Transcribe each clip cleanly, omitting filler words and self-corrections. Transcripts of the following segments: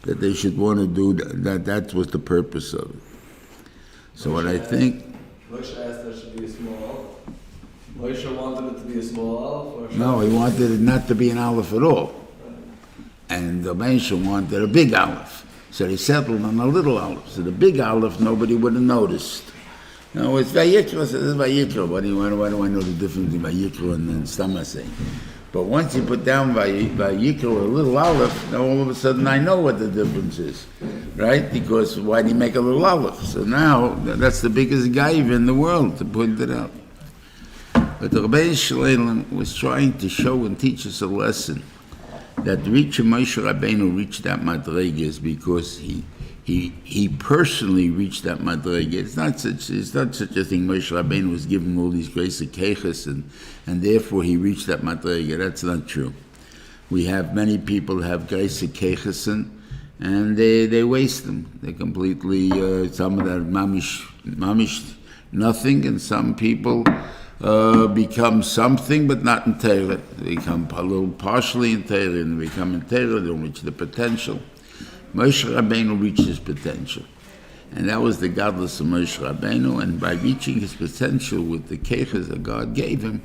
that they should want to do that. That was the purpose of it. So what I think. Moshe asked that it should be a small aleph. Moshe wanted it to be a small aleph? Or No, he wanted it not to be an aleph at all. And the Moshe wanted a big aleph. So they settled on a little aleph. So the big aleph, nobody would have noticed. No, it's Vayikra, so it's Vayikra. Why do I know the difference between Vayikra and Stamase? But once you put down Vayikra, a little aleph, now all of a sudden I know what the difference is. Right? Because why do you make a little aleph? So now, that's the biggest gaiva in the world to point it out. But the Rebbeinu Shalom was trying to show and teach us a lesson that Moshe Rabbeinu reached that madrega because he personally reached that madrega. It's not such a thing. Moshe Rabbeinu was given all these grace of keches and therefore he reached that madrega. That's not true. We have many people have grace of keches and they waste them. They completely some of that mamish nothing, and some people become something, but not in Torah. They become a little partially in Torah, and they become in Torah, they don't reach the potential. Moshe Rabbeinu reached his potential. And that was the godless of Moshe Rabbeinu, and by reaching his potential with the keches that God gave him,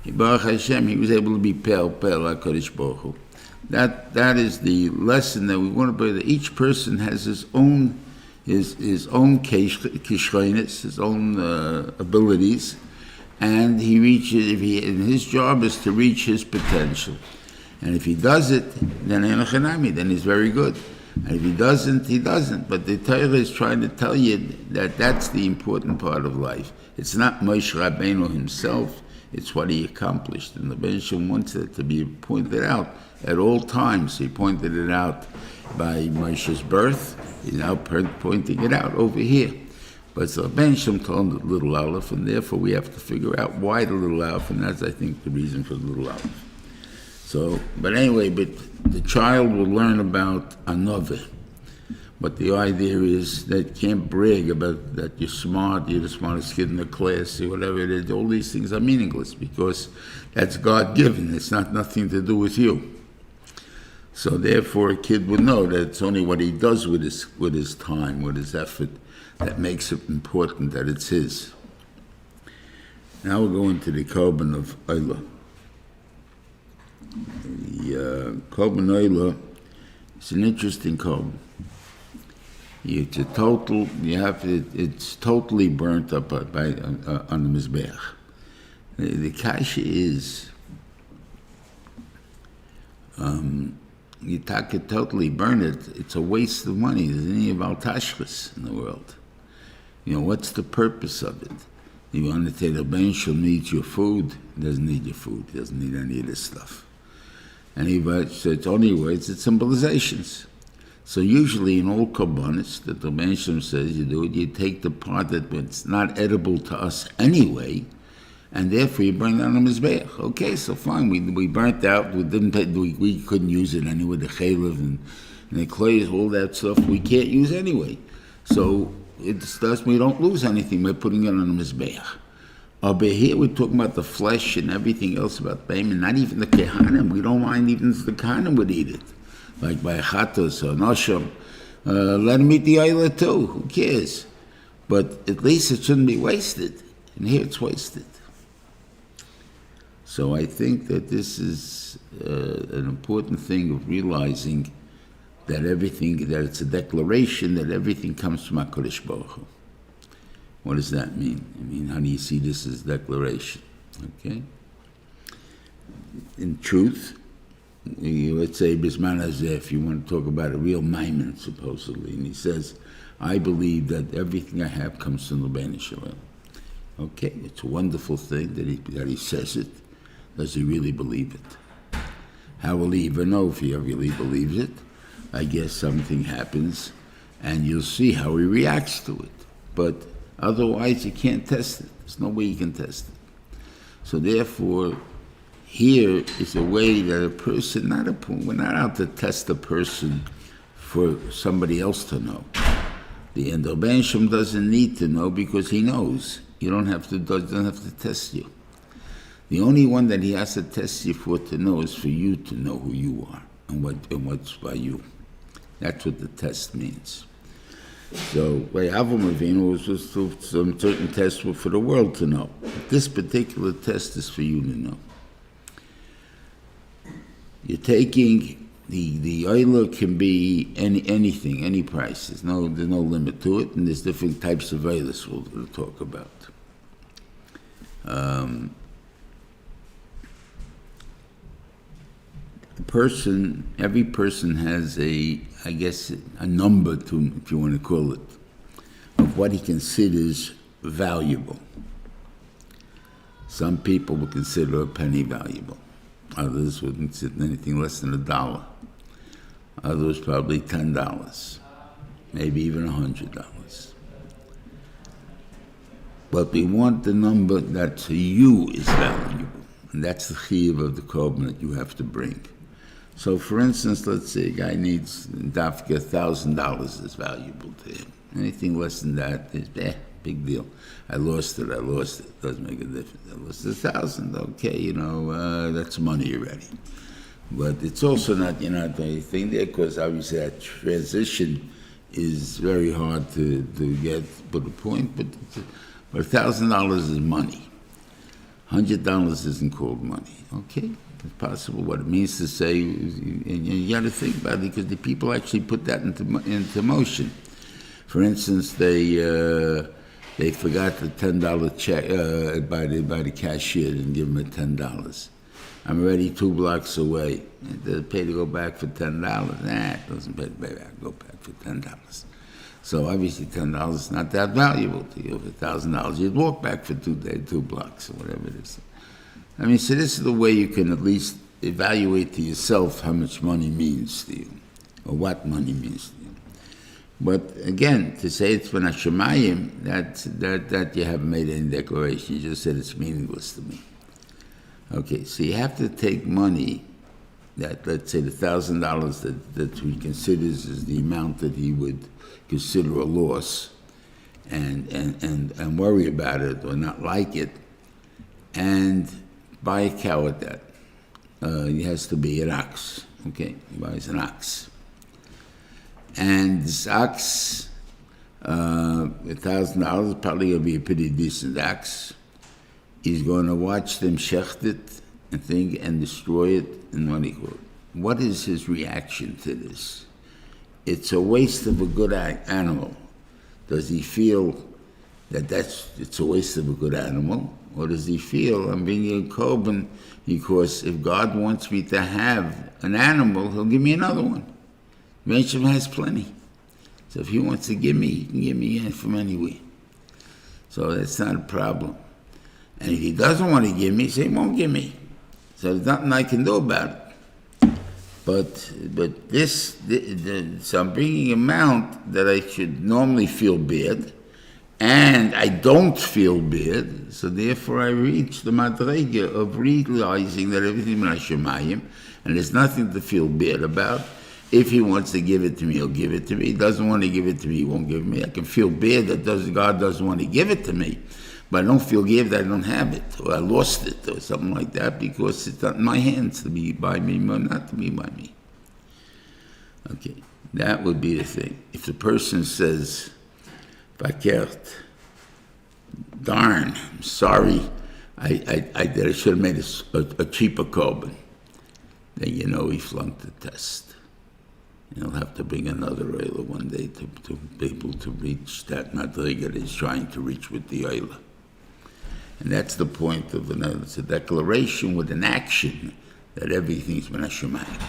Baruch Hashem, he was able to be Pel HaKadosh Baruch Hu. That is the lesson that we want to bring, that each person has his own kishronis, his own abilities, and he reaches. And his job is to reach his potential. And if he does it, then then he's very good. And if he doesn't, he doesn't. But the Torah is trying to tell you that that's the important part of life. It's not Moshe Rabbeinu himself; it's what he accomplished. And the Rebbeinu wants it to be pointed out at all times. He pointed it out by Moshe's birth. He's now pointing it out over here. But the Rebbeinu told him the little aleph, and therefore we have to figure out why the little aleph, and that's, I think, the reason for the little aleph. So, but anyway, the child will learn about another. But the idea is that you can't brag about that you're smart, you're the smartest kid in the class, or whatever it is. All these things are meaningless because that's God-given. It's nothing to do with you. So therefore, a kid would know that it's only what he does with his time, with his effort, that makes it important that it's his. Now we'll go into the Korban of Olah. The Korban Olah is an interesting Korban. It's totally burnt up on the Mizbeach. The kasha is, you could totally burn it. It's a waste of money. There's any about tashkis in the world. What's the purpose of it? You want to say the Ben Shul needs your food? He doesn't need your food. He doesn't need any of this stuff. So it's only words, it's symbolizations. So usually in all korbanos that the Ben Shul says you do it, you take the part that's not edible to us anyway, and therefore you burn down the mizbeach. Okay, so fine, we burnt out. We couldn't use it anyway. The chaylev and the clays, all that stuff we can't use anyway. So thus we don't lose anything by putting it on the mizbeach. But here we're talking about the flesh and everything else about Baim, and not even the kehanim. We don't mind even if the kehanim would eat it, like by chatos or nosham. Let them eat the oila too. Who cares? But at least it shouldn't be wasted. And here it's wasted. So I think that this is an important thing of realizing that that it's a declaration that everything comes from HaKadosh Baruch Hu. What does that mean? How do you see this as declaration? Okay? In truth, let's say Bisman Hazeh, if you want to talk about a real Maimon, supposedly, and he says, I believe that everything I have comes from the Rebbeinu Shalom. Okay, it's a wonderful thing that he says it. Does he really believe it? How will he even know if he really believes it? I guess something happens, and you'll see how he reacts to it. But otherwise, you can't test it. There's no way you can test it. So therefore, here is a way that a person, we're not out to test a person for somebody else to know. The Rebbeinu Shalom doesn't need to know because he knows. You doesn't have to test you. The only one that he has to test you for to know is for you to know who you are and what's by you. That's what the test means. So, Avram Avinu was just some certain tests were for the world to know. But this particular test is for you to know. You're taking the oil can be anything, any price. There's no limit to it, and there's different types of oils we'll talk about. Every person has a number to, if you want to call it, of what he considers valuable. Some people would consider a penny valuable. Others wouldn't consider anything less than $1. Others probably $10, maybe even $100. But we want the number that to you is valuable, and that's the chiyuv of the korban that you have to bring. So, for instance, let's say a guy needs dafka $1,000 is valuable to him. Anything less than that is big deal. I lost it. Doesn't make a difference. I lost 1,000. Okay, that's money already. But it's also not, you're not doing anything there, because obviously that transition is very hard to get to the point. But $1,000 is money. $100 isn't called money. Okay, it's possible. What it means to say, and you got to think about it, because the people actually put that into motion. For instance, they forgot the $10 check by the cashier and give them $10. I'm already 2 blocks away. They pay to go back for $10. It doesn't pay to go back for $10. So obviously $10 is not that valuable to you. For $1,000, you'd walk back for 2 blocks or whatever it is. So this is the way you can at least evaluate to yourself how much money means to you, or what money means to you. But again, to say it's for Hashemayim, that you haven't made any declaration. You just said it's meaningless to me. Okay, so you have to take money that, let's say, the $1,000 that he considers is the amount that he would consider a loss, and worry about it or not like it, and buy a cow at that. It has to be an ox. Okay, he buys an ox. And this ox, $1,000 is probably going to be a pretty decent ox. He's going to watch them shecht it and destroy it, and what is his reaction to this? It's a waste of a good animal. Does he feel that it's a waste of a good animal? Or does he feel I'm bringing a korban because if God wants me to have an animal, he'll give me another one. Rachel has plenty. So if he wants to give me, he can give me from anywhere. So that's not a problem. And if he doesn't want to give me, he won't give me. So there's nothing I can do about it. But so I'm bringing an amount that I should normally feel bad, and I don't feel bad, so therefore I reach the madrega of realizing that everything is Hashemayim, and there's nothing to feel bad about. If he wants to give it to me, he'll give it to me. He doesn't want to give it to me, he won't give it to me. I can feel bad that God doesn't want to give it to me, but I don't feel bad that I don't have it, or I lost it, or something like that, because it's not in my hands to be by me, or not to be by me. Okay, that would be the thing. If the person says, "Vakert, darn, I'm sorry, I should have made a cheaper korban," then he flunked the test. And he'll have to bring another oiler one day to be able to reach that madriga that he's trying to reach with the oiler. And that's the point of it's a declaration with an action that everything's min Hashemayim.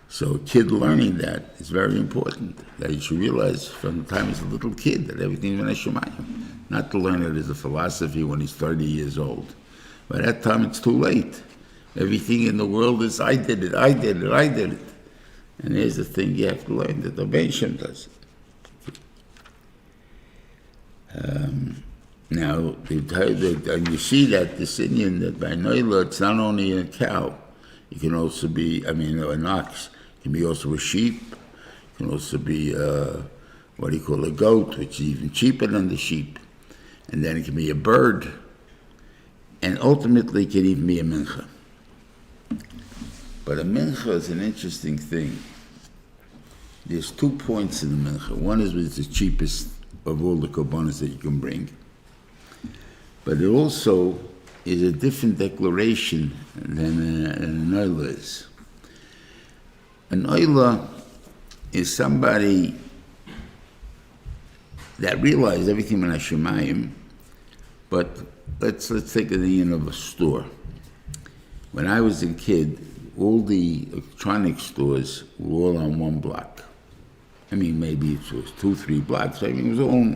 So a kid learning that is very important, that he should realize from the time he's a little kid that everything's min Hashemayim. Not to learn it as a philosophy when he's 30 years old. By that time it's too late. Everything in the world is I did it. And here's the thing you have to learn, that the Beisham does it. Now, and you see that this Indian, that by Noila, it's not only a cow, it can also be, an ox, it can be also a sheep, it can also be a goat, which is even cheaper than the sheep, and then it can be a bird, and ultimately it can even be a mincha. But a mincha is an interesting thing. there's 2 points in the mincha. One is it's the cheapest of all the korbanos that you can bring. But it also is a different declaration than an oila is. An oila is somebody that realized everything in Hashemayim, but let's take the union of a store. When I was a kid, all the electronic stores were all on one block. I mean, maybe it was 2-3 blocks. I mean, it was all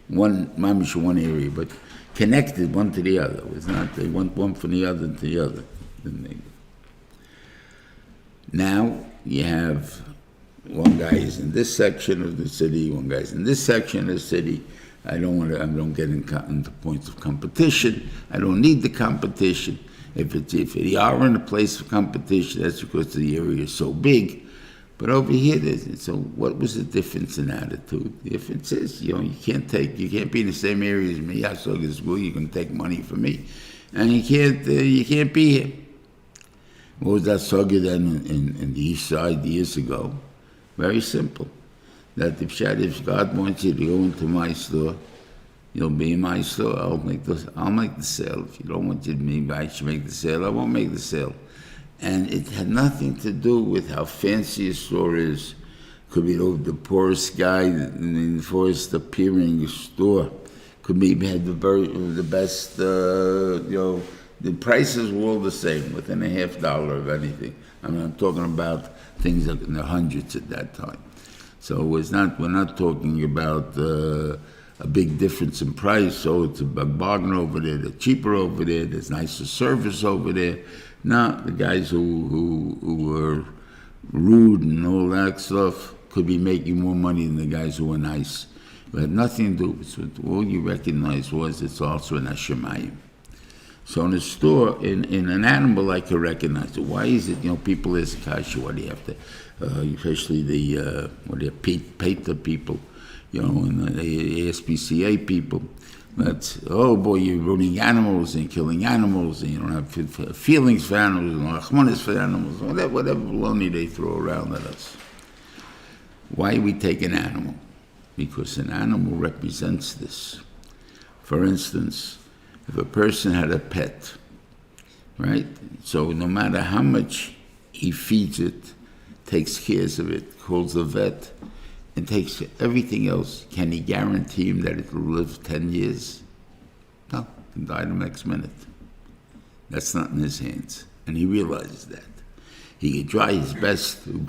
one area, but connected one to the other. It was not, they went one from the other to the other. Now, you have one guy is in this section of the city, one guy's in this section of the city. I don't get into points of competition. I don't need the competition. If they are in a place of competition, that's because the area is so big. But over here, so what was the difference in attitude? The difference is, you can't be in the same area as me. I saw this school, you can take money from me, and you can't be here. What was that saga then in the east side years ago? Very simple. That if God wants you to go into my store, you'll be in my store. I'll make the sale. If you don't want me, I should make the sale. I won't make the sale. And it had nothing to do with how fancy a store is. Could be the poorest guy in the first appearing store. Could be had the best. The prices were all the same, within $50 of anything. I mean, I'm talking about things in the hundreds at that time. So we're not talking about a big difference in price. So it's a bargain over there, they're cheaper over there, there's nicer service over there. Now, the guys who were rude and all that stuff could be making more money than the guys who were nice. It had nothing to do with it. All you recognize was it's also in Hashemayim. So in a store, in an animal, I can recognize it. Why is it, people ask Kasha, what do you have to, especially the PETA people, and the ASPCA people, that's, oh boy, you're ruining animals and killing animals, and you don't have feelings for animals, and achmanis for animals, whatever baloney they throw around at us. Why we take an animal? Because an animal represents this. For instance, if a person had a pet, right? So no matter how much he feeds it, takes care of it, calls the vet, and takes everything else, can he guarantee him that it will live 10 years? No, it can die the next minute. That's not in his hands, and he realizes that. He can try his best to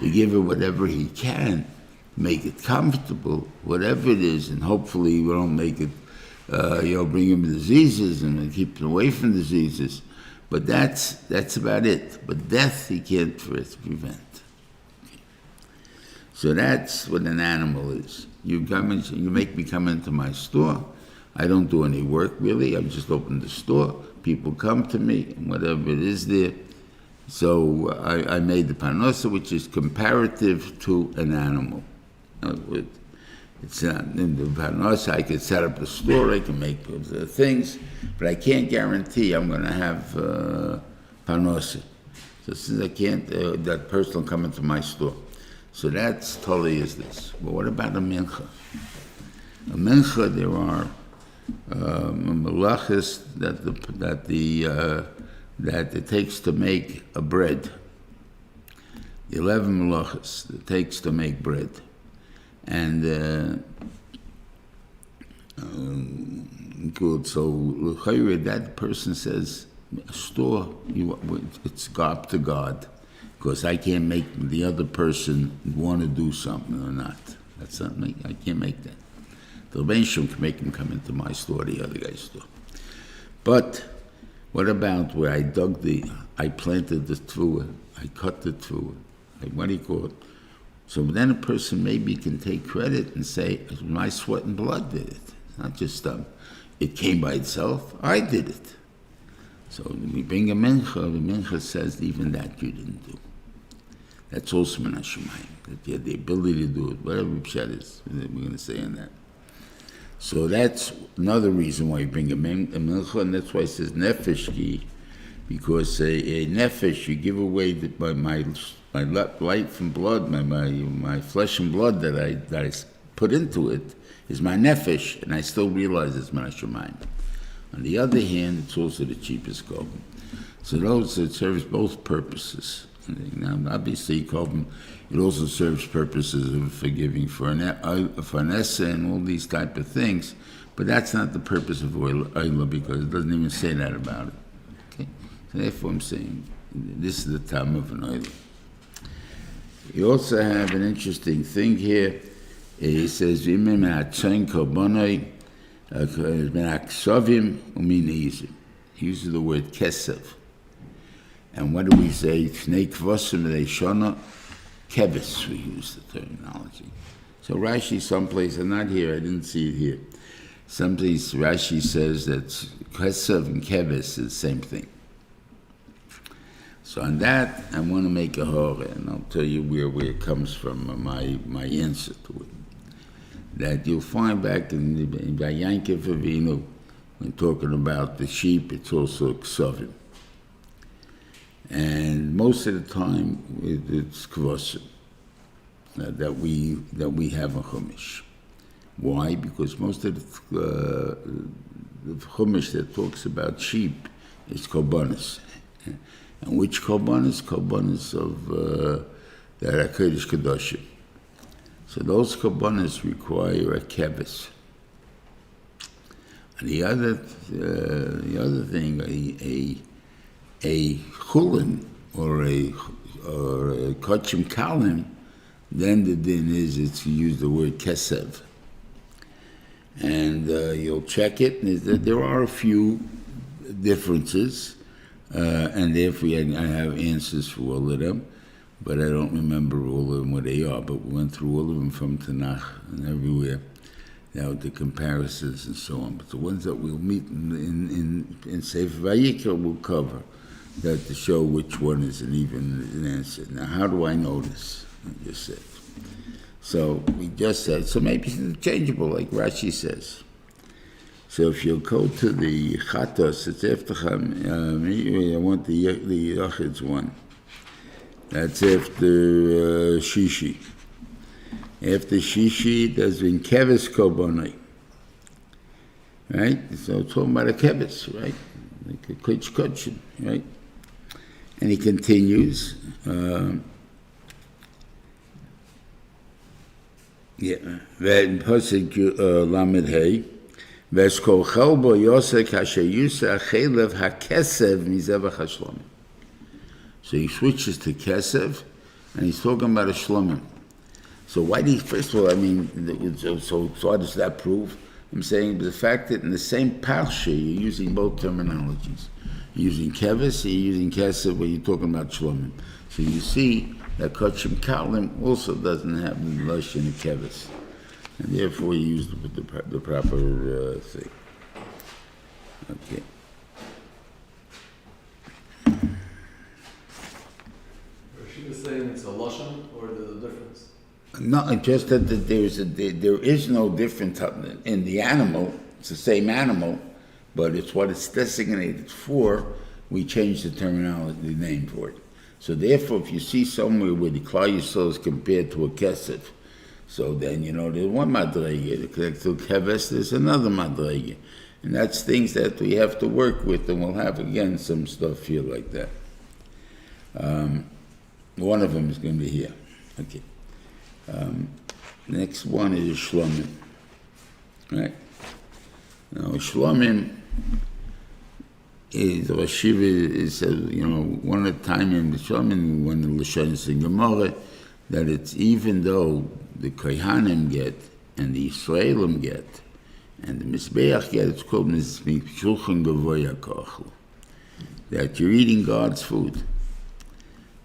give it whatever he can, make it comfortable, whatever it is, and hopefully we don't make it, bring him diseases and keep him away from diseases. But that's about it. But death he can't prevent. So that's what an animal is. You make me come into my store. I don't do any work really. I just open the store. People come to me, and whatever it is there. So I made the parnosa, which is comparative to an animal. It's in the parnosa. I can set up the store. I can make the things, but I can't guarantee I'm going to have parnosa. So since I can't, that person will come into my store. So that's totally is this. But what about a mincha? A mincha, there are malachas that it takes to make a bread. 11 malachas it takes to make bread, and good. So that person says, a store, it's up to God. Because I can't make the other person want to do something or not. That's not me. I can't make that. The Reuven can make him come into my store, the other guy's store. But what about where I planted the tefua, I cut the tefua, what do you call it? So then a person maybe can take credit and say, my sweat and blood did it. Not just it came by itself. I did it. So we bring a mincha. The mincha says even that you didn't do. That's also min Hashemayim, that you had the ability to do it, whatever Pshat is, we're going to say in that. So that's another reason why you bring a mincha, and that's why it says nefesh ki because a nefesh, you give away my life and blood, my flesh and blood that I put into it is my nefesh, and I still realize it's my shemayim. On the other hand, it's also the cheapest korban. So it serves both purposes. Now, obviously, korban, it also serves purposes of forgiving for an essa and all these type of things, but that's not the purpose of oila, because it doesn't even say that about it. Okay, so therefore I'm saying this is the time of an oila. You also have an interesting thing here. He says, he uses the word kesev. And what do we say? Kevis, we use the terminology. So Rashi, someplace, and not here, I didn't see it here. Someplace Rashi says that kesev and kevis is the same thing. So on that, I want to make a hora, and I'll tell you where it comes from, my answer to it. That you'll find back in Vayikra Avinu, when talking about the sheep, it's also ksavim. And most of the time, it's kvasim that we have a chumash. Why? Because most of the chumash that talks about sheep is korbanos. And which korbanos? Korbanos of that are kodesh kadoshim. So those korbanos require a kevis. And the other thing, a chulin or a kochim kalim, then the din is it's use the word kesev. And you'll check it, and there are a few differences, and therefore I have answers for all of them, but I don't remember all of them what they are, but we went through all of them from Tanakh and everywhere. Now the comparisons and so on, but the ones that we'll meet in Sefer Vayikra will cover that to show which one is an answer. Now, how do I know this? I just said. So we just said. So maybe it's interchangeable, like Rashi says. So if you go to the Chatos, it's after I want the Yachid's one. That's after Shishi. After Shishi, there's been Kevis Kobonai. Right? So it's talking about a Kevis, right? Like a Kutch, right? And he continues. Pasuk Lamed Hey. Veskol Chelbo Yosek Hashayusa Chelev HaKesev Mizevach HaShlomim. So he switches to Kesev, and he's talking about a Shlomim. So why do you, first of all, I mean, so what does that prove? I'm saying the fact that in the same parsha you're using both terminologies. You're using kevis, you're using kesev, where you're talking about shlomim. So you see that kochim kalim also doesn't have the lashon of kevis, and therefore you use the proper thing. Okay. She was saying it's a lashon, or there's a difference. No, just that there is no difference in the animal. It's the same animal, but it's what it's designated for. We change the terminology, the name for it. So therefore, if you see somewhere where the Klal Yisrael is compared to a kesef, so then there's one madrege. To keves, there's another madrege, and that's things that we have to work with, and we'll have again some stuff here like that. One of them is going to be here. Okay. Next one is Shlomim. Right? Now, Shlomim is, Rashiva is, one of the time in the Shlomim, one of the Lashonis in Gemara, that it's even though the Kohanim get, and the Yisraelim get, and the Mizbeach get, it's called Shulchan Gavoya Kochel, that you're eating God's food.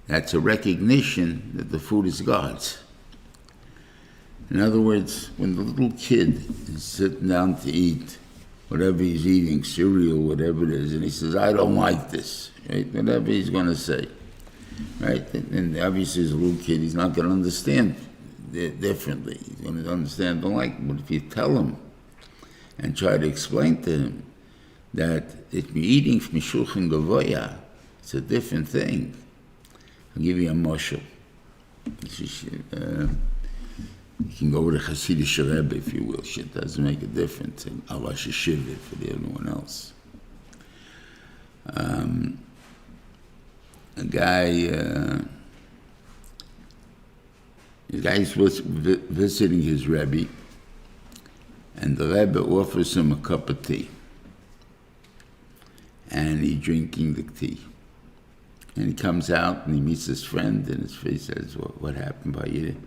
That's a recognition that the food is God's. In other words, when the little kid is sitting down to eat whatever he's eating, cereal, whatever it is, and he says, I don't like this, right? Whatever he's going to say, right? And obviously as a little kid, he's not going to understand differently. He's going to understand, don't like it. But if you tell him and try to explain to him that if you're eating from Shulchan Gavoya, It's a different thing. I'll give you a moshel. You can go with a Hasidic Rebbe, if you will. Shit doesn't make a difference. And Allah Sheshiv for everyone else. A guy was visiting his Rebbe, and the Rebbe offers him a cup of tea. And he's drinking the tea. And he comes out and he meets his friend, and his face says, what happened by you?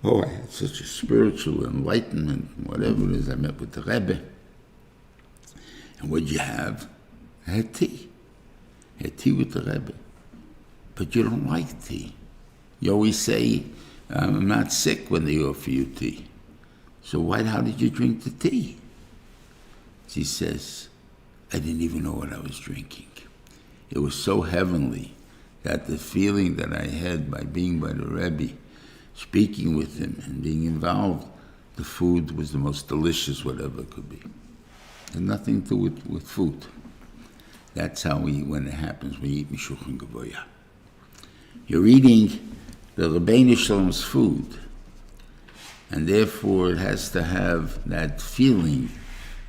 Oh, I had such a spiritual enlightenment, whatever it is. I met with the Rebbe. And what'd you have? I had tea. I had tea with the Rebbe. But you don't like tea. You always say, I'm not sick when they offer you tea. So how did you drink the tea? She says, I didn't even know what I was drinking. It was so heavenly that the feeling that I had by being by the Rebbe, speaking with him and being involved, the food was the most delicious whatever it could be. It had nothing to do with food. That's how when it happens, we eat Mishulchan Gavoya. You're eating the Rebbeinu Shalom's food, and therefore it has to have that feeling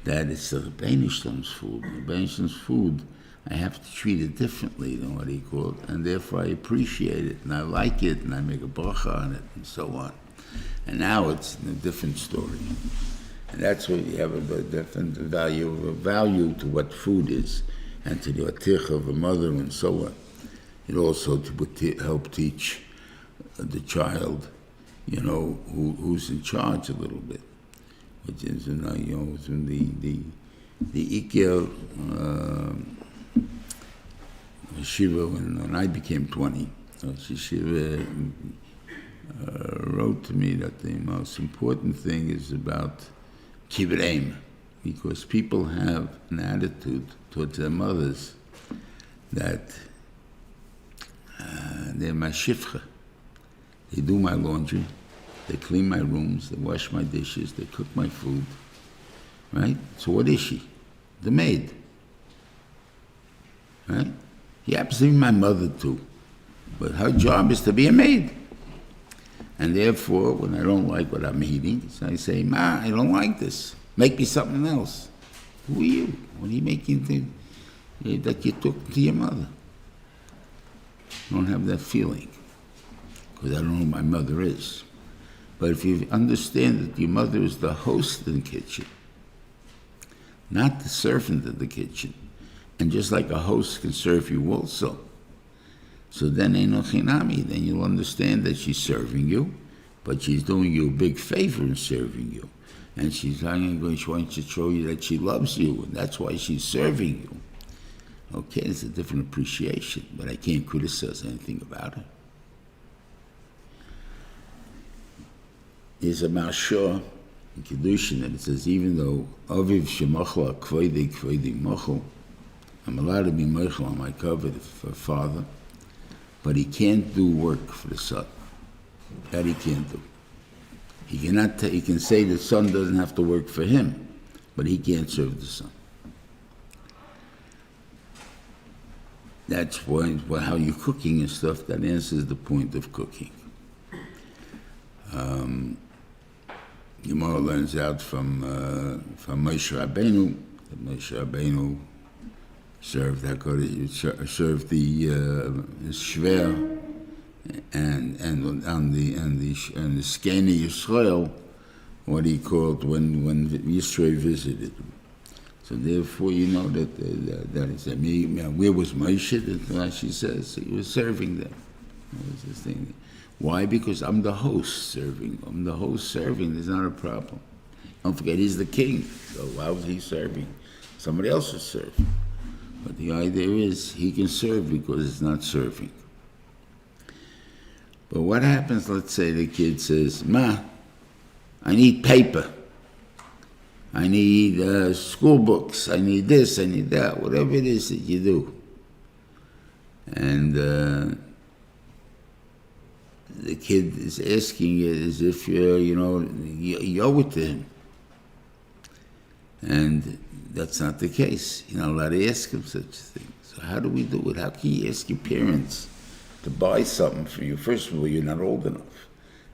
that it's the Rebbeinu Shalom's food. The Rebbeinu Shalom's food, I have to treat it differently than what he called, and therefore I appreciate it, and I like it, and I make a bracha on it, and so on. And now it's a different story. And that's what you have a different value to what food is, and to the atich of a mother, and so on. It also would help teach the child, who's in charge a little bit, which is, the Iker Shiva, when I became 20, Shiva wrote to me that the most important thing is about kivreim, because people have an attitude towards their mothers that they're my shifcha. They do my laundry, they clean my rooms, they wash my dishes, they cook my food, right? So what is she? The maid, right? He happens to be my mother too, but her job is to be a maid. And therefore, when I don't like what I'm eating, I say, Ma, I don't like this. Make me something else. Who are you? What are you making that you took to your mother? I don't have that feeling, because I don't know who my mother is. But if you understand that your mother is the host in the kitchen, not the servant of the kitchen, and just like a host can serve you also, so then Eino Chinami, then you'll understand that she's serving you, but she's doing you a big favor in serving you. And she's going to show you that she loves you, and that's why she's serving you. Okay, it's a different appreciation, but I can't criticize anything about it. There's a Mashur in Kedushin that it says, even though Aviv Shemachla Kvedi Machel, I'm allowed to be Mechel on my covet for father, but he can't do work for the son. That he can't do. He can say the son doesn't have to work for him, but he can't serve the son. That's how you're cooking and stuff. That answers the point of cooking. Gemara learns out from Moshe Rabbeinu that Moshe Rabbeinu served the shver and the Skeni Yisrael, what he called when Yisrael visited him. So therefore, you know that is where was Moshe? She says he was serving them. That was his thing. Why? Because I'm the host serving. I'm the host serving. There's not a problem. Don't forget, he's the king. So why was he serving? Somebody else is serving. But the idea is he can serve because it's not serving. But what happens, let's say the kid says, Ma, I need paper. I need school books. I need this, I need that, whatever it is that you do. And the kid is asking it as if you owe it to him. And that's not the case. You're not allowed to ask him such a thing. So how do we do it? How can you ask your parents to buy something for you? First of all, you're not old enough.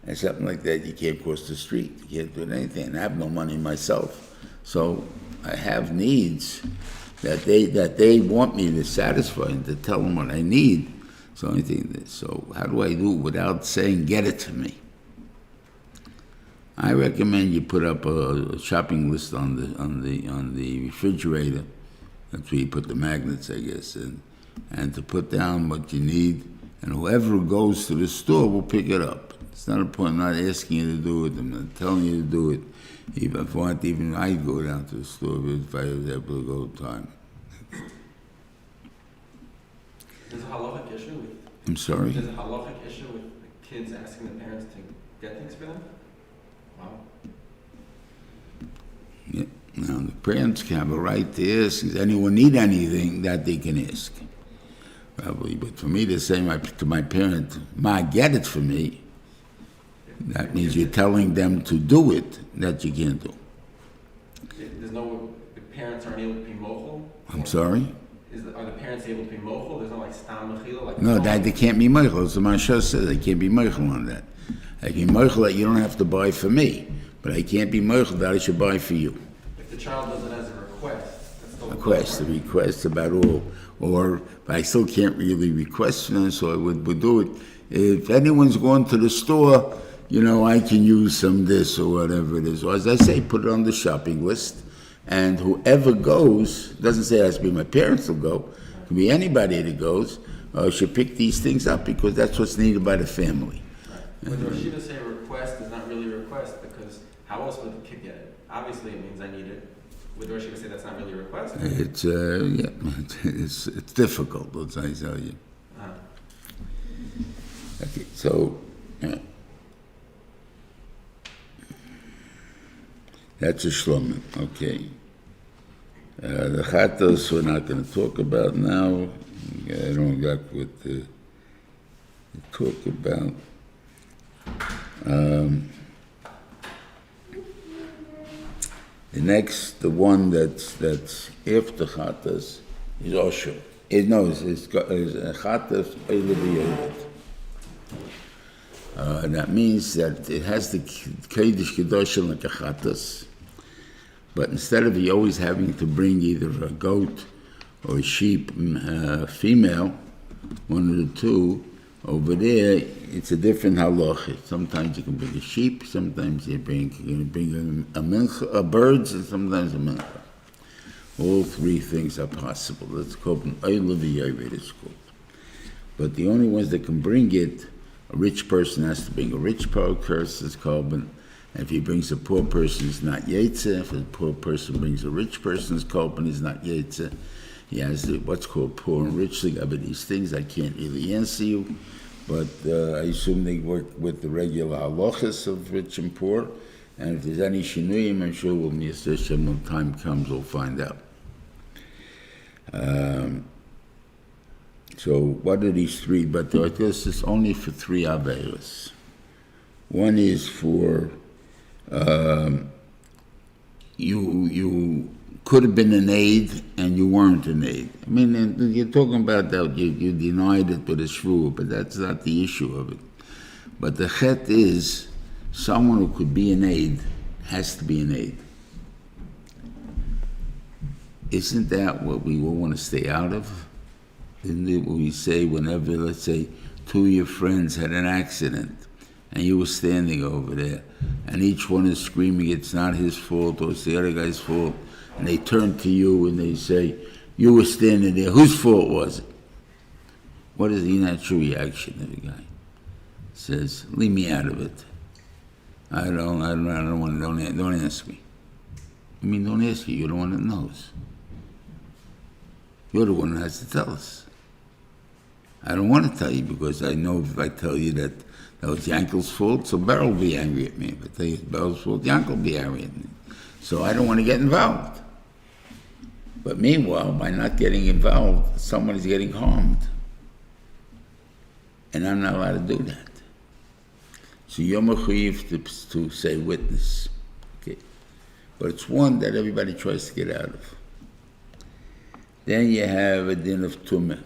And something like that, you can't cross the street. You can't do anything. And I have no money myself. So I have needs that they want me to satisfy and to tell them what I need. So anything. So how do I do it without saying, get it to me? I recommend you put up a shopping list on the refrigerator. That's where you put the magnets, I guess, and to put down what you need, and whoever goes to the store will pick it up. It's not a point. I'm not asking you to do it. I'm not telling you to do it. Even if I want, even I'd go down to the store if I was able to go time. There's a halachic issue with. I'm sorry. There's a halachic issue with the kids asking the parents to get things for them. Wow. Yeah. Now the parents can have a right to ask. Does anyone need anything that they can ask? Probably, but for me to say to my parent, "Ma, get it for me," that means you're telling them to do it that you can't do. There's no. The parents aren't able to be mochel. I'm sorry. Are the parents able to be mochel? There's no like stam mechila like. No, that they can't be mochel. As the Maharsha says, they can't be mochel on that. I can mochel that you don't have to buy for me, but I can't be mochel that I should buy for you. If the child does it as a request, that's still A request about all, but I still can't really request from them, so I would do it. If anyone's going to the store, I can use some this or whatever it is. Or as I say, put it on the shopping list, and whoever goes, doesn't say it has to be my parents will go, it can be anybody that goes, should pick these things up because that's what's needed by the family. Right. When Rosh say request is not really a request because how else would the kid get it? Obviously it means I need it. Would Rosh say that's not really a request? It's it's difficult, let's I tell you. Okay, so that's a shlomen. Okay. The chatos we're not going to talk about now. I don't got what to talk about. The one that's after chatas is osher. It's chatas eilev. That means that it has the kodesh kedoshim like a chatas, but instead of you always having to bring either a goat or a sheep, female, one of the two, over there it's a different halacha. Sometimes you can bring a sheep, sometimes you're going to bring a mincha, birds, and sometimes a mincha. All three things are possible. That's called an eilev yored, it's called. But the only ones that can bring it, a rich person has to bring a rich person's korban. If he brings a poor person, it's not yetzer. If a poor person brings a rich person's korban, it's not yetzer. He has what's called poor and rich. But these things I can't really answer you. But I assume they work with the regular halachas of rich and poor. And if there's any shinuyim, I'm sure when time comes, we'll find out. So what are these three? But this is only for three averos. One is for you could have been an aid and you weren't an aid. I mean, you're talking about that you denied it with a shvu, but that's not the issue of it. But the chet is someone who could be an aid has to be an aid. Isn't that what we all want to stay out of? Isn't it what we say whenever, let's say, two of your friends had an accident and you were standing over there and each one is screaming it's not his fault or it's the other guy's fault, and they turn to you and they say, you were standing there, whose fault was it? What is the natural reaction of the guy? He says, leave me out of it. I don't want to, don't ask me. I mean, don't ask you, you're the one that knows. You're the one that has to tell us. I don't want to tell you because I know if I tell you that was Yankel's fault, so Beryl will be angry at me. If I tell you it's Beryl's fault, Yankel will be angry at me. So I don't want to get involved. But meanwhile, by not getting involved, someone is getting harmed. And I'm not allowed to do that. So you're mechuyev to say witness. Okay. But it's one that everybody tries to get out of. Then you have a din of tumah.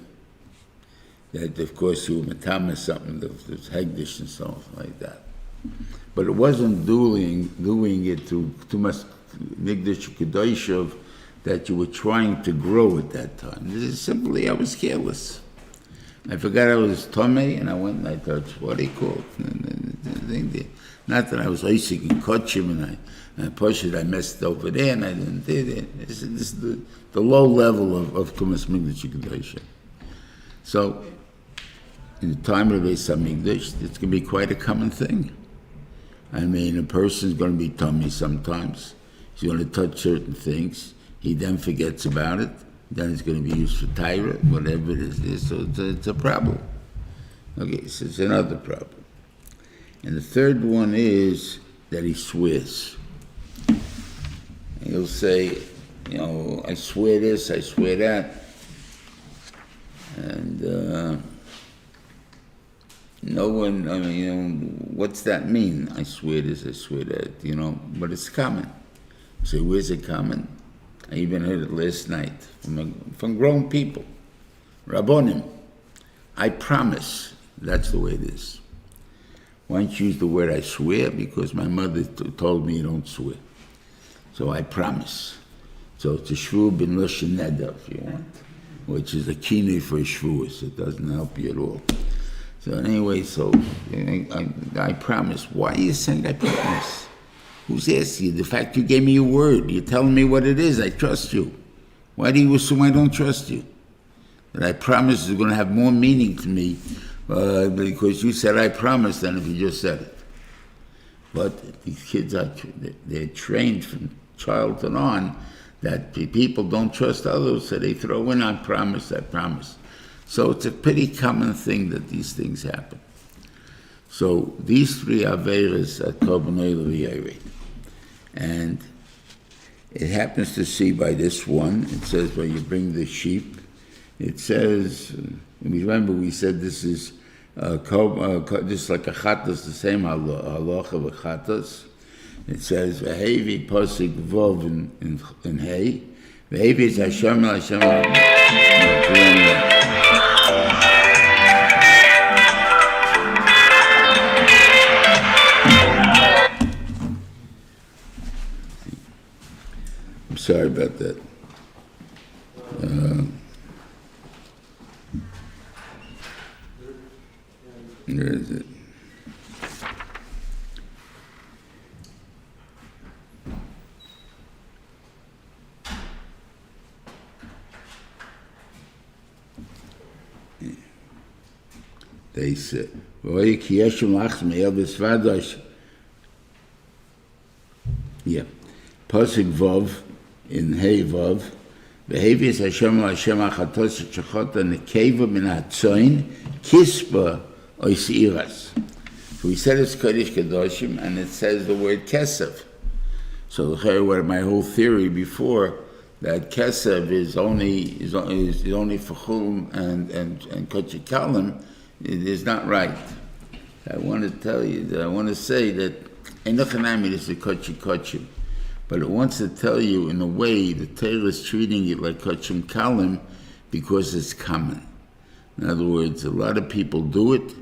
That, of course, you matama something, there's hegdish and stuff like that. But it wasn't doing it to much migdash kedoshov that you were trying to grow at that time. This is simply, I was careless. I forgot I was Tomei, and I went and I touched, what do you call it? Not that I was Isaac and Kochim, and I pushed it, I messed over there, and I didn't do it. This is the low level of Tumas Migdash Kedoshah. So, in the time of Beis HaMikdash, it's going to be quite a common thing. I mean, a person's going to be tummy sometimes. He's going to touch certain things. He then forgets about it. Then it's going to be used for Torah, whatever it is. So it's a problem. Okay, so it's another problem. And the third one is that he swears. And he'll say, I swear this, I swear that. And no one, what's that mean? I swear this, I swear that, but it's common. So where's it common? I even heard it last night from grown people. Rabbonim, I promise. That's the way it is. Why don't you use the word I swear? Because my mother told me you don't swear. So I promise. So it's a shvu bin loshen neder, if you want, which is a kinui for a shvu, so it doesn't help you at all. So anyway, I promise. Why are you saying I promise? Who's asking you? The fact you gave me your word, you're telling me what it is, I trust you. Why do you assume I don't trust you? That I promise is going to have more meaning to me because you said I promise than if you just said it. But these kids, they're trained from childhood on that people don't trust others, so they throw in, I promise. So it's a pretty common thing that these things happen. So these three averas are korbanot v'yayred. And it happens to see by this one, it says when you bring the sheep, it says, remember we said this is just like a chatas, the same halacha of a chatas. It says, v'hevi posik vov in hay, v'hevi is Hashem Hashem. I'm sorry about that. Where is it? They said, yeah. Pasuk Vav in Hey Vav. Behaviors Hashem Hashem Achatos Shachota Nekeva Min Hatzoin Kispa Oisiras. So we said it's Kodesh Kedoshim, and it says the word Kesef. So what my whole theory before that Kesef is only for Chum and Kochikalim, it is not right. I want to tell you that I want to say that Enochanami is a Kochikochim. But it wants to tell you, in a way, the Torah is treating it like Kochim Kalim because it's common. In other words, a lot of people do it,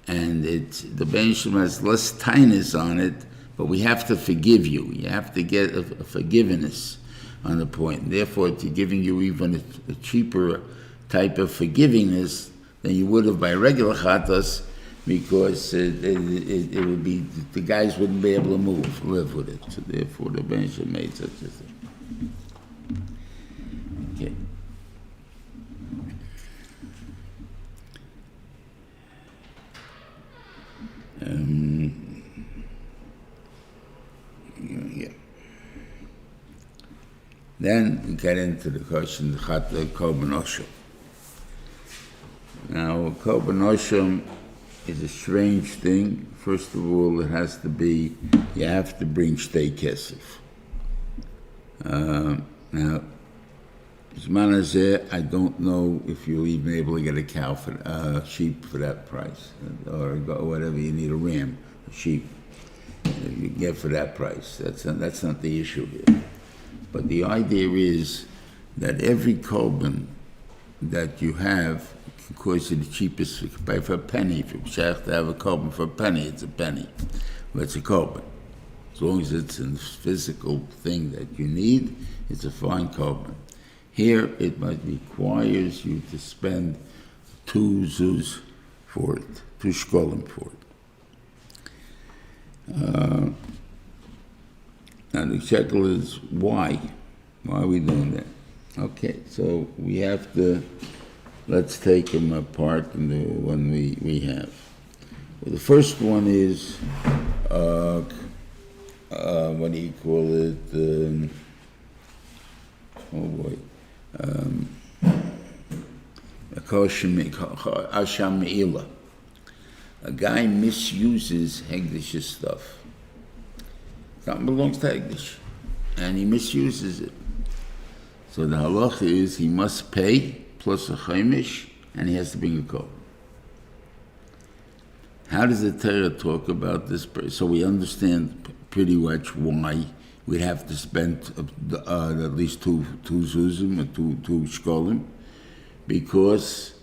and the Ben Shem has less tightness on it, but we have to forgive you. You have to get a forgiveness on the point. And therefore, it's giving you even a cheaper type of forgivingness than you would have by regular chatas, because it would be, the guys wouldn't be able to live with it. So therefore the Ben Shem made such a thing. Okay. Yeah. Then we get into the question, the Korban Osham. Now, Korban Osham is a strange thing. First of all, you have to bring shtei kesef. Now, Zman hazeh, I don't know if you'll even be able to get a sheep for that price, or whatever you need, a ram, a sheep, you get for that price. That's not the issue here. But the idea is that every korban that you have can cost you the cheapest by for a penny. If you have to have a korban for a penny, it's a penny. But it's a korban. As long as it's a physical thing that you need, it's a fine korban. Here, it requires you to spend 2 zuz for it, 2 shkolim for it. Now the shekel is why? Why are we doing that? Okay, so we have to, let's take them apart in the one we have. Well, the first one is, what do you call it? Asham Me'ila. A guy misuses Hegdish stuff. Something belongs to Hegdish, and he misuses it. So the halacha is he must pay plus a chaimish, and he has to bring a korban. How does the Torah talk about this? So we understand pretty much why we'd have to spend at least two zuzim or two shkolim, because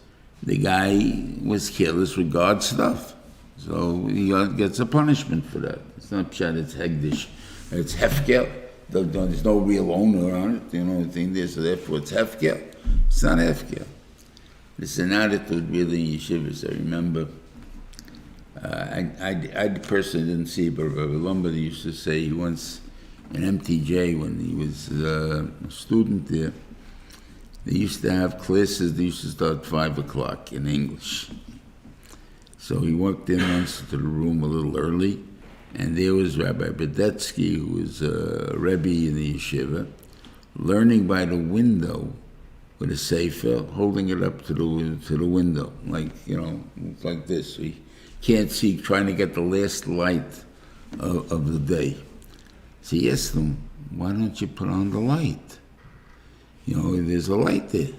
the guy was careless with God's stuff. So he gets a punishment for that. It's not pshat, it's hegdish. It's hefker. There's no real owner on it, the thing there, so therefore it's hefker. It's not hefker. It's an attitude really in yeshivas. I remember, I personally didn't see it, but Rabbi Lombard used to say he once, in MTJ, when he was a student there, they used to have classes, they used to start at 5 o'clock in English. So he walked in once to the room a little early, and there was Rabbi Badetsky, who was a Rebbe in the yeshiva, learning by the window with a sefer, holding it up to the window, like this. So he can't see, trying to get the last light of the day. So he asked him, why don't you put on the light? There's a light there.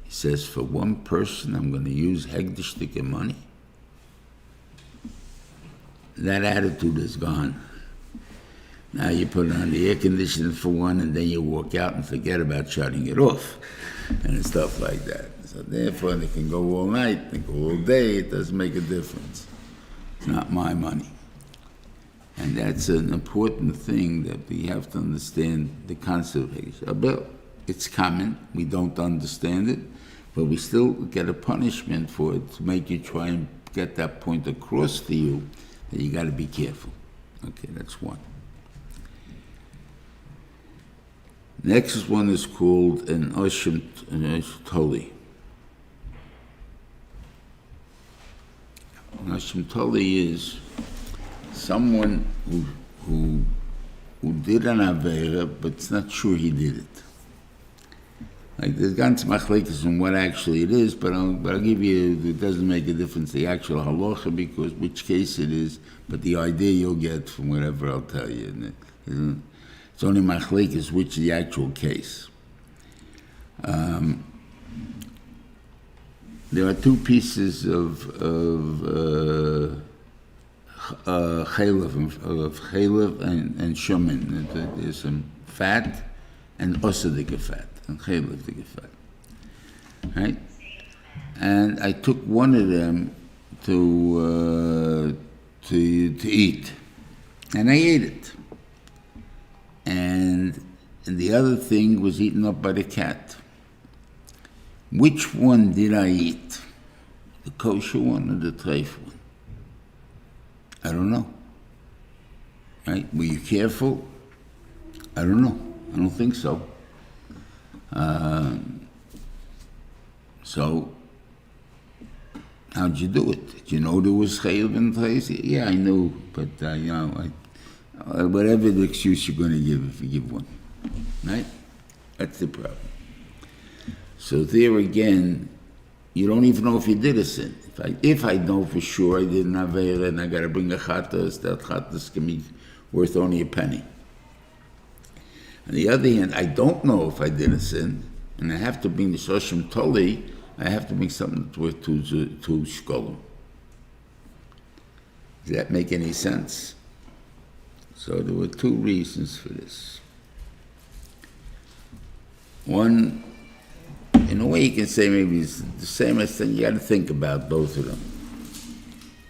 He says, for one person, I'm going to use hegdish to get money. That attitude is gone. Now you put on the air conditioner for one, and then you walk out and forget about shutting it off and stuff like that. So therefore, they can go all night, they go all day. It doesn't make a difference. It's not my money. And that's an important thing that we have to understand the concept of. It's common, we don't understand it, but we still get a punishment for it to make you try and get that point across to you that you got to be careful. Okay, that's one. Next one is called an Asham Toli. An Asham Toli is someone who did an Avera, but it's not sure he did it. Like there's ganz machlekes on what actually it is, but I'll give you, it doesn't make a difference, the actual halacha, because which case it is, but the idea you'll get from whatever I'll tell you. It's only machlekes which is the actual case. There are 2 pieces of chaylev and shumin. There's some fat and osadik fat. And chaylev fat, right? And I took one of them to eat, and I ate it. And the other thing was eaten up by the cat. Which one did I eat? The kosher one or the treif one? I don't know. Right? Were you careful? I don't know. I don't think so. So, how'd you do it? Did you know there was chayil and treif? Yeah, I knew, but whatever the excuse you're going to give, if you give one, right? That's the problem. So there again, you don't even know if you did a sin. If I know for sure I did an avera and I got to bring a chatas, that chatas can be worth only a penny. On the other hand, I don't know if I did a sin, and I have to bring the shoshim toli. I have to bring something that's worth 2 shkolim. Does that make any sense? So there were 2 reasons for this. One, in a way you can say maybe it's the same as thing. You got to think about both of them.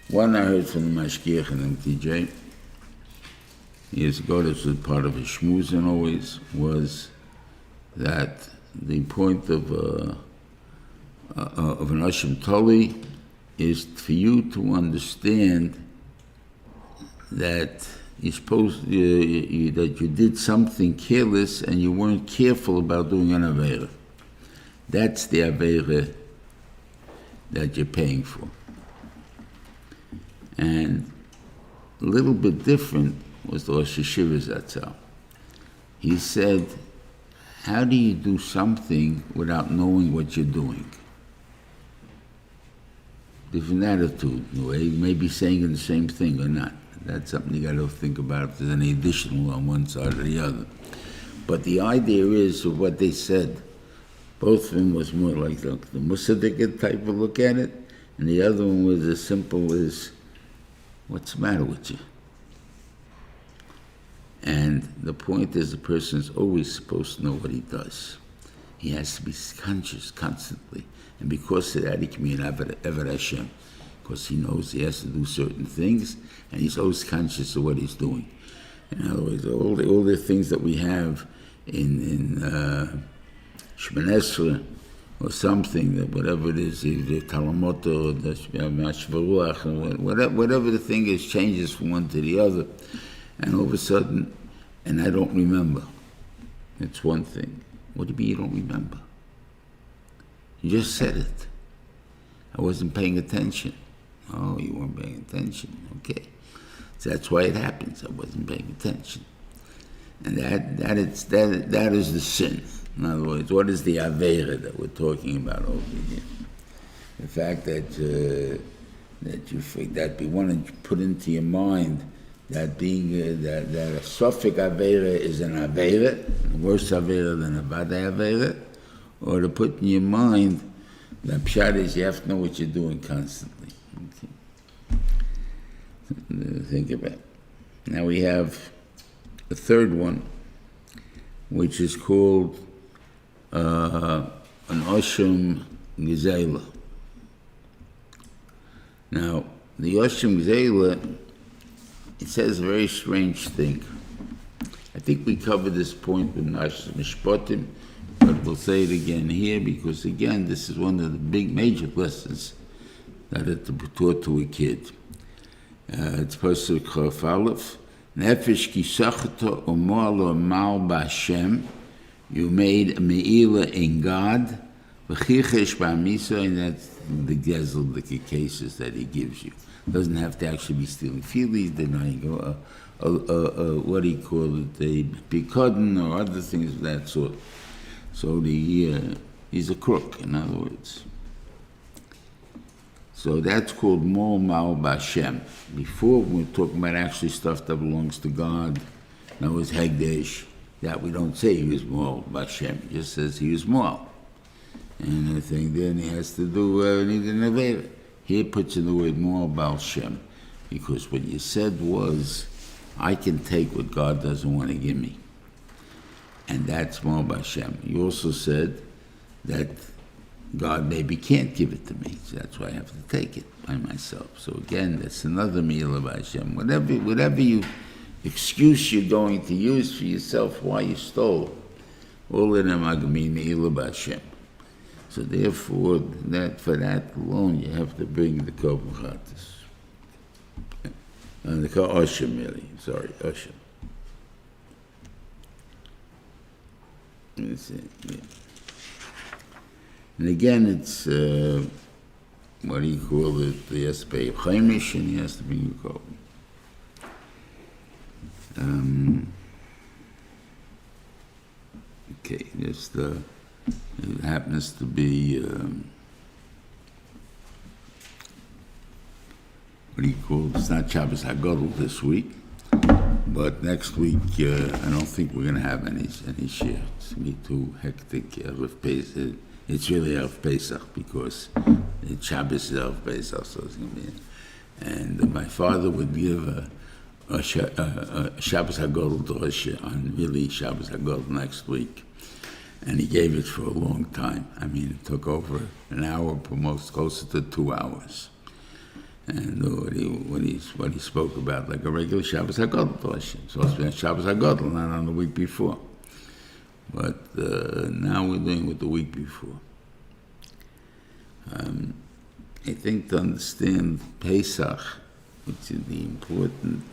One I heard from the Mashgiach and MTJ years ago, this was part of his shmuzin always, was that the point of an Ashim Toli is for you to understand that you're supposed that you did something careless and you weren't careful about doing an Aveira. That's the Aveira that you're paying for. And a little bit different was the Rosh Hashiva Zatzal. He said, how do you do something without knowing what you're doing? Different attitude. You may be saying the same thing or not. That's something you got to think about if there's any additional on one side or the other. But the idea is of what they said. Both of them was more like the Musaddiq type of look at it, and the other one was as simple as, what's the matter with you? And the point is the person is always supposed to know what he does. He has to be conscious constantly. And because of that, he can be an Eved Hashem. Because he knows he has to do certain things, and he's always conscious of what he's doing. In other words, all the things that we have in Shemon Esrei, or something, that whatever it is, the Talamot or the Mashvaruach, whatever the thing is, changes from one to the other. And all of a sudden, and I don't remember. It's one thing. What do you mean you don't remember? You just said it. I wasn't paying attention. Oh, you weren't paying attention. Okay. So that's why it happens. I wasn't paying attention. And that is the sin. In other words, what is the Aveira that we're talking about over here? The fact that we want to put into your mind that being that a Sofik Aveira is an Aveira, worse Aveira than a Bada Aveira, or to put in your mind that Pshat is you have to know what you're doing constantly. Okay. Think about it. Now we have a third one, which is called an Oshim Gezela. Now, the Oshim Gezela, it says a very strange thing. I think we covered this point with Nash Mishpatim, but we'll say it again here because, again, this is one of the big major lessons that are to be taught to a kid. It's Pasuk Chaf Aleph. Nefesh kisachta umalo mal b'Hashem. You made a meila in God. V'chichesh b'amisa, and that's the gezel, the cases that he gives you. Doesn't have to actually be stealing feelings, denying what do you call it, a picodon or other things of that sort. So he's a crook, in other words. So that's called Mol Mal B'Hashem. Before we were talking about actually stuff that belongs to God, that was Hegdesh, that we don't say he was Mol B'Hashem, it just says he was Mol. And I think then he has to do need an Avera. Here puts in the word Mol B'Hashem, because what you said was, I can take what God doesn't want to give me. And that's Mol B'Hashem. You also said that God maybe can't give it to me, so that's why I have to take it by myself. So again, that's another meal of Hashem. Whatever you excuse you're going to use for yourself why you stole, all of them are going to be meal of Hashem. So therefore, for that alone, you have to bring the Korban and the Oshem, really. Sorry, Oshem. Let's see. Yeah. And again, it's, what do you call it? The has to pay Chaimish and he has to bring the Korban. Okay, just, it happens to be, what do you call it? It's not Shabbos HaGadol this week, but next week, I don't think we're going to have any share. It's going to be too hectic. It's really Erev Pesach because it's Shabbos is Erev Pesach, so it's going to be. And my father would give a Shabbos HaGadol to Rosh on really Shabbos HaGadol next week. And he gave it for a long time. I mean, it took over an hour, most closer to 2 hours. And what he spoke about, like a regular Shabbos HaGadol, supposed to be on Shabbos HaGadol, not on the week before. But now we're doing it the week before. I think to understand Pesach, which is the important,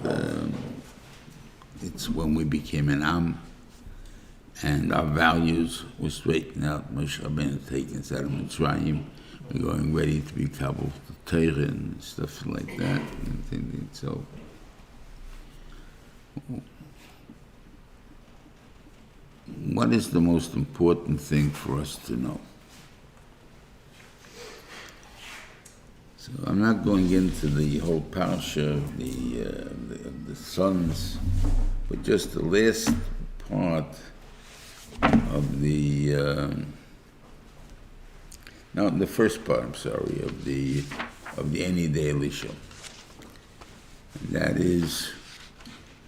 it's when we became an Am, and our values were straightened out. Moshe Rabbeinu taking us out of Mitzrayim. We're going ready to be Kabul to Torah and stuff like that. And so, what is the most important thing for us to know? So I'm not going into the whole parsha of the sons, but just the last part of the first part. I'm sorry, of the Eni de Elisha. And that is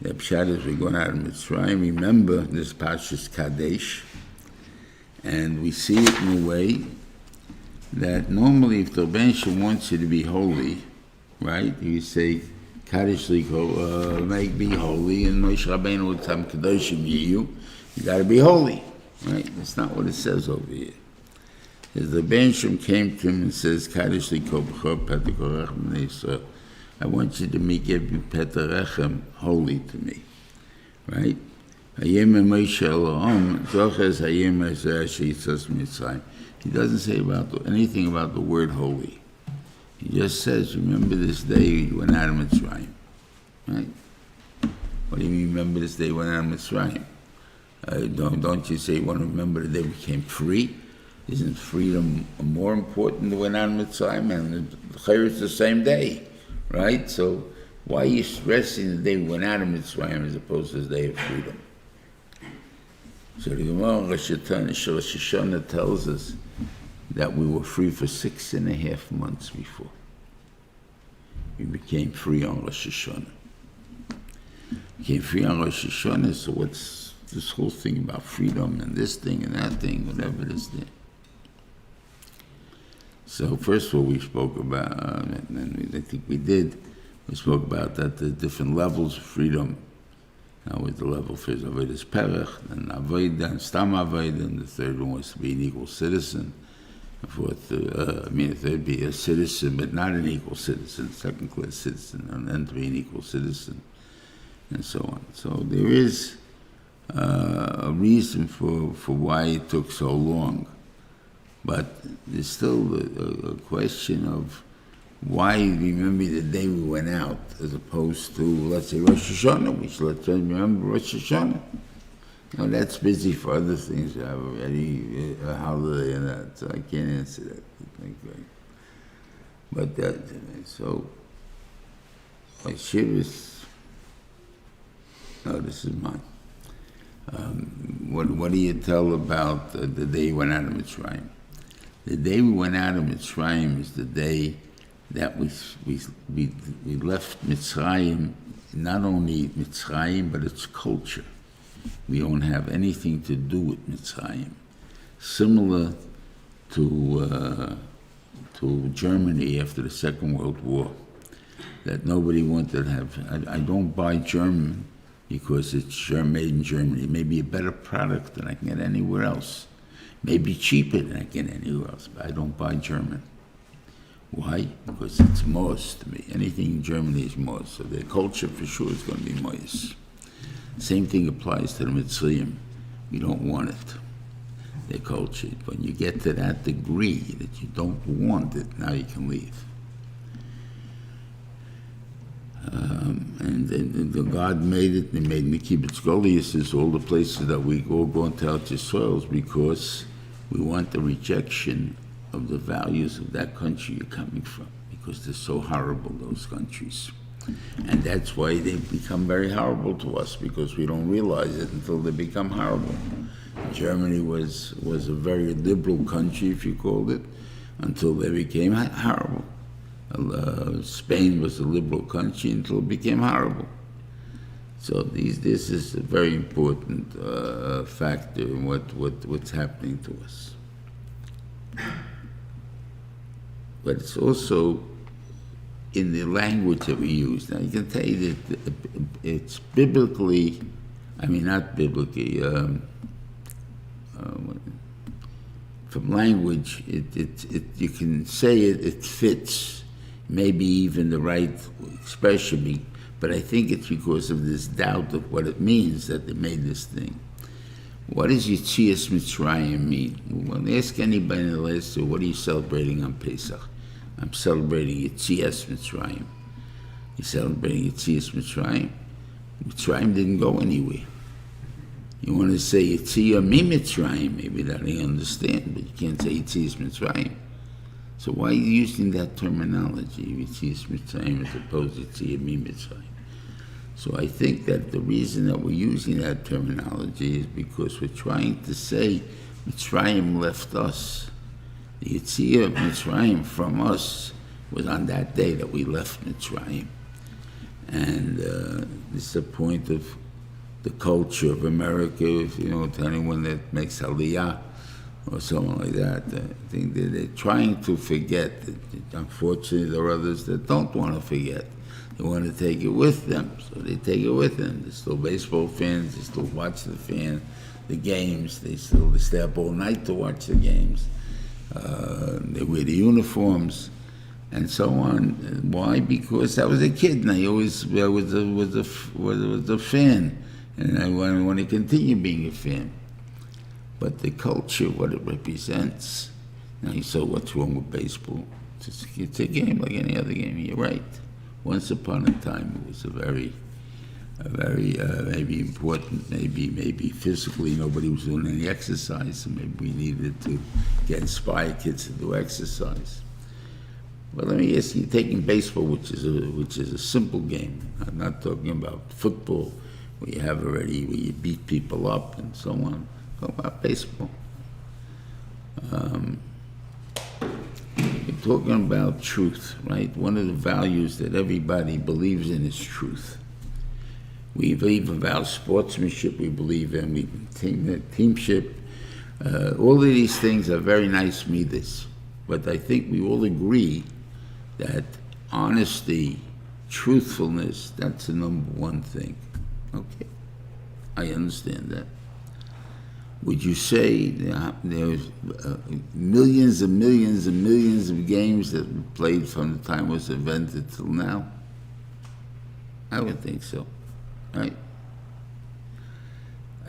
the Pshat is we're going out of Mitzrayim. Remember this Parshas Kadesh, and we see it in a way that normally if the Rebbeinu wants you to be holy, right, you say, Kadesh Liko, make me holy, and Moshe Rabbeinu would tell Kadoshim you got to be holy, right? That's not what it says over here. As the Rebbeinu came to him and says, Kadesh Liko, I want you to make every Petarechem holy to me, right? Hayem Moshe Elohim, Zoches Hayem Ezeh Sheitzos Mitzrayim. He doesn't say anything about the word holy. He just says, remember this day you went out of Mitzrayim. Right? What do you mean, remember this day you went out of Mitzrayim? Don't you say you want to remember the day we became free? Isn't freedom more important than when out of Mitzrayim? And the Chayr is the same day, right? So why are you stressing the day we went out of Mitzrayim as opposed to the day of freedom? So the Gemara Rosh Hashanah tells us that we were free for 6.5 months before. We became free on Rosh Hashanah. Became free on Rosh Hashanah, so what's this whole thing about freedom and this thing and that thing, whatever it is there? So first of all, we spoke about, and I think we spoke about that the different levels of freedom. Now with the level first of Avodas Perech, then Avodah, and Stam Avodah, and the third one was to be an equal citizen. The fourth, the third be a citizen, but not an equal citizen, second-class citizen, and then to be an equal citizen, and so on. So there is a reason for why it took so long, but there's still a question of why remember the day we went out as opposed to, let's say, Rosh Hashanah. We should remember Rosh Hashanah. Now, that's busy for other things. I have already a holiday and that, so I can't answer that. But that, so, my shiur is, no, this is mine. What do you tell about the day we went out of Mitzrayim? The day we went out of Mitzrayim is the day that we left Mitzrayim, not only Mitzrayim, but its culture. We don't have anything to do with Mitzrayim. Similar to Germany after the Second World War, that nobody wanted to have. I don't buy German because it's made in Germany. It may be a better product than I can get anywhere else. Maybe cheaper than I can get anywhere else, but I don't buy German. Why? Because it's Mois to me. Anything in Germany is Mois. So their culture for sure is going to be Mois. Same thing applies to the Mitzrayim. We don't want it. Their culture. When you get to that degree that you don't want it, now you can leave. And then God made it. They made Mikibetz Goliath is all the places that we go and tell to soils because we want the rejection of the values of that country you're coming from, because they're so horrible, those countries. And that's why they become very horrible to us, because we don't realize it until they become horrible. Germany was a very liberal country, if you called it, until they became horrible. Spain was a liberal country until it became horrible. So this is a very important factor in what's happening to us. But it's also in the language that we use. Now, I can tell you that it's biblically, I mean, not biblically, from language, you can say it fits, maybe even the right expression, but I think it's because of this doubt of what it means that they made this thing. What does Yetzias Mitzrayim mean? Well, ask anybody in the last two, what are you celebrating on Pesach? I'm celebrating Yetzias Mitzrayim. You're celebrating Yetzias Mitzrayim? Mitzrayim didn't go anywhere. You want to say Yetzia Mi Mitzrayim, maybe that I understand, but you can't say Yetzias Mitzrayim. So why are you using that terminology, Yetzias Mitzrayim, as opposed to Yetzia Mi Mitzrayim? So I think that the reason that we're using that terminology is because we're trying to say Mitzrayim left us. The Yetzia of Mitzrayim from us was on that day that we left Mitzrayim. And this is a point of the culture of America, if, to anyone that makes Aliyah or someone like that. I think that they're trying to forget. Unfortunately, there are others that don't want to forget. They want to take it with them, so they take it with them. They're still baseball fans. They still watch the games. They stay up all night to watch the games. They wear the uniforms and so on. Why? Because I was a kid and I was a fan, and I want to continue being a fan. But the culture, what it represents. Now you saw what's wrong with baseball. It's a game like any other game. You're right. Once upon a time, it was a very maybe important, maybe physically nobody was doing any exercise, so maybe we needed to inspire kids to do exercise. But let me ask you, taking baseball, which is a simple game. I'm not talking about football, where you beat people up and so on. Talk about baseball. We're talking about truth, right? One of the values that everybody believes in is truth. We believe about sportsmanship, we believe in teamship. All of these things are very nice midas. But I think we all agree that honesty, truthfulness, that's the number one thing. Okay, I understand that. Would you say there's millions and millions and millions of games that were played from the time it was invented till now? I would think so, right?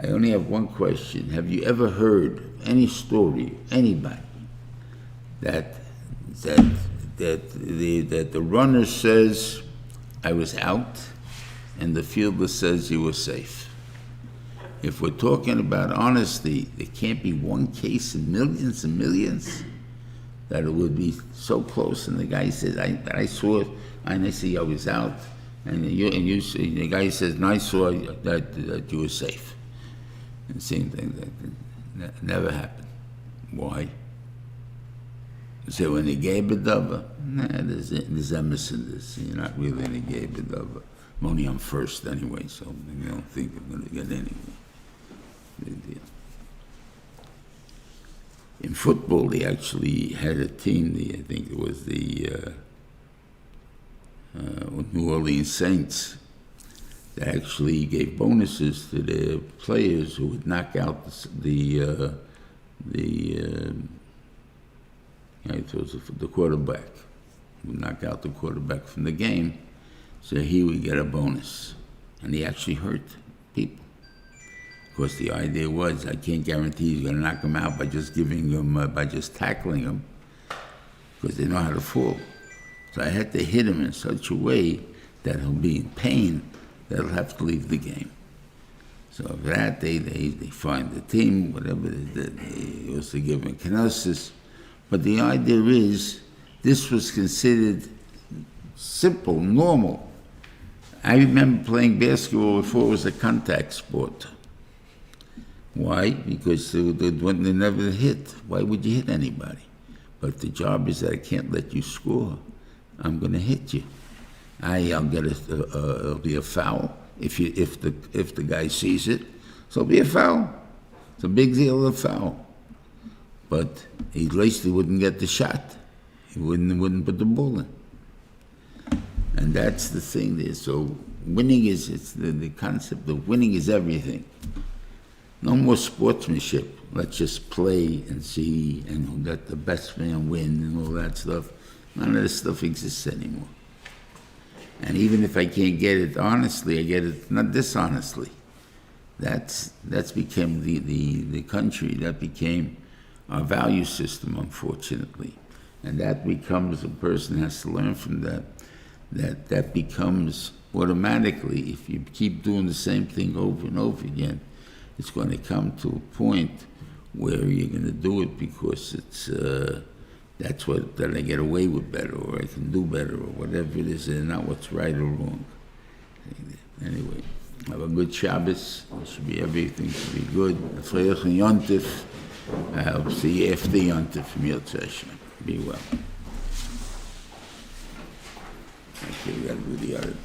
I only have one question. Have you ever heard any story, anybody, that the runner says, I was out, and the fielder says you were safe? If we're talking about honesty, there can't be one case in millions and millions that it would be so close. And the guy says, I saw it, and I see I was out, and the guy says, no, I saw that you were safe. And same thing, that never happened. Why? So when they gave a dava, there's Emerson, you're not really in a gave a dava. I'm only on first anyway, so I don't think I'm going to get anywhere. Big deal. In football, they actually had a team, I think it was the New Orleans Saints, that actually gave bonuses to their players who would knock out the quarterback, would knock out the quarterback from the game, so he would get a bonus. And he actually hurt people. Of course, the idea was, I can't guarantee he's going to knock him out by just by just tackling him, because they know how to fall. So I had to hit him in such a way that he'll be in pain, that he'll have to leave the game. So for that, they find the team, whatever they did, they also give him kenosis. But the idea is, this was considered simple, normal. I remember playing basketball before it was a contact sport. Why? Because they never hit. Why would you hit anybody? But the job is that I can't let you score. I'm going to hit you. It'll be a foul, if the guy sees it, so it'll be a foul. It's a big deal of foul. But at least he wouldn't get the shot. He wouldn't put the ball in. And that's the thing there. So winning it's the concept of winning is everything. No more sportsmanship. Let's just play and see and let the best man win and all that stuff. None of this stuff exists anymore. And even if I can't get it honestly, I get it not dishonestly. That's become the country. That became our value system, unfortunately. And that becomes, a person has to learn from that. That becomes automatically, if you keep doing the same thing over and over again, it's going to come to a point where you're going to do it because it's that I get away with better, or I can do better, or whatever it is, and not what's right or wrong. Anyway, have a good Shabbos. It should be, everything should be good. Yontif. I'll see you after Yontif from your session. Be well. Okay, we got to do the other thing.